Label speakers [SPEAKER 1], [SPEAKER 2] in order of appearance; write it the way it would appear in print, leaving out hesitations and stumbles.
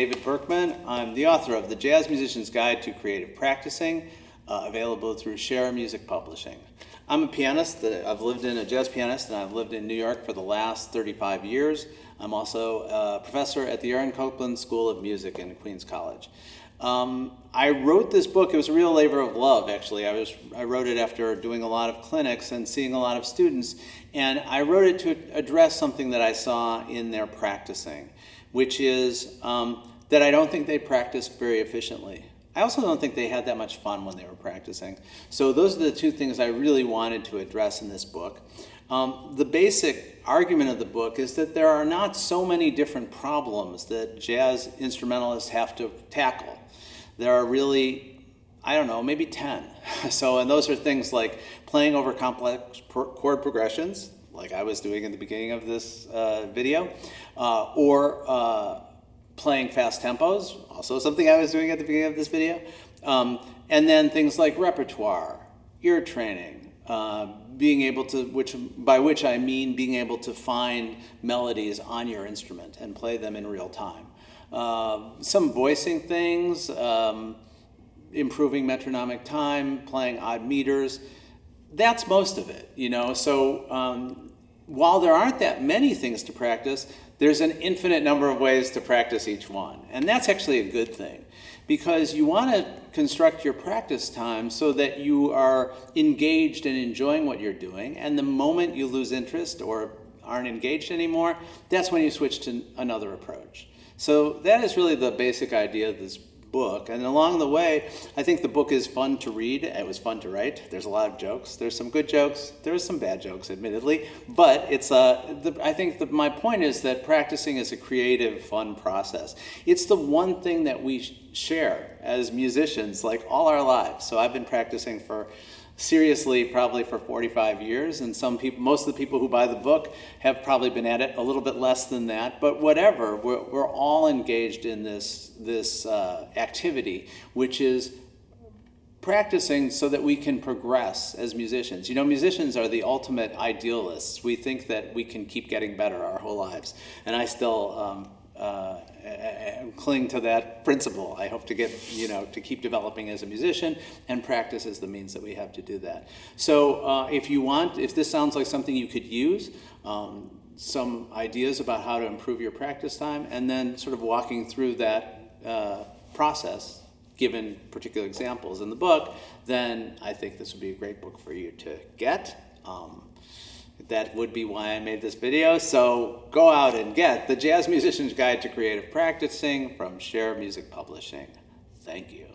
[SPEAKER 1] David Berkman. I'm the author of The Jazz Musician's Guide to Creative Practicing, available through Share Music Publishing. I'm a pianist. I've lived in a jazz pianist, and I've lived in New York for the last 35 years. I'm also a professor at the Aaron Copland School of Music in Queens College. I wrote this book. It was a real labor of love, actually. I wrote it after doing a lot of clinics and seeing a lot of students, and I wrote it to address something that I saw in their practicing, which is that I don't think they practiced very efficiently. I also don't think they had that much fun when they were practicing. So those are the two things I really wanted to address in this book. The basic argument of the book is that there are not so many different problems that jazz instrumentalists have to tackle. There are really, I don't know, maybe 10. And those are things like playing over complex chord progressions, like I was doing in the beginning of this video, or playing fast tempos, also something I was doing at the beginning of this video, and then things like repertoire, ear training, being able to, by which I mean being able to find melodies on your instrument and play them in real time. Some voicing things, improving metronomic time, playing odd meters. That's most of it, you know. So while there aren't that many things to practice, there's an infinite number of ways to practice each one. And that's actually a good thing, because you want to construct your practice time so that you are engaged and enjoying what you're doing. And the moment you lose interest or aren't engaged anymore, that's when you switch to another approach. So that is really the basic idea of this book. And along the way, I think the book is fun to read. It was fun to write. There's a lot of jokes. There's some good jokes. There's some bad jokes, admittedly. But it's I think my point is that practicing is a creative, fun process. It's the one thing that we share as musicians, like all our lives. So I've been practicing seriously probably for 45 years, and most of the people who buy the book have probably been at it a little bit less than that, but whatever, we're all engaged in this activity, which is practicing so that we can progress as musicians. You know, musicians are the ultimate idealists. We think that we can keep getting better our whole lives, and I still cling to that principle. I hope to to keep developing as a musician, and practice is the means that we have to do that. So if this sounds like something you could use, some ideas about how to improve your practice time, and then sort of walking through that process, given particular examples in the book, then I think this would be a great book for you to get. That would be why I made this video. So go out and get The Jazz Musician's Guide to Creative Practicing from Share Music Publishing. Thank you.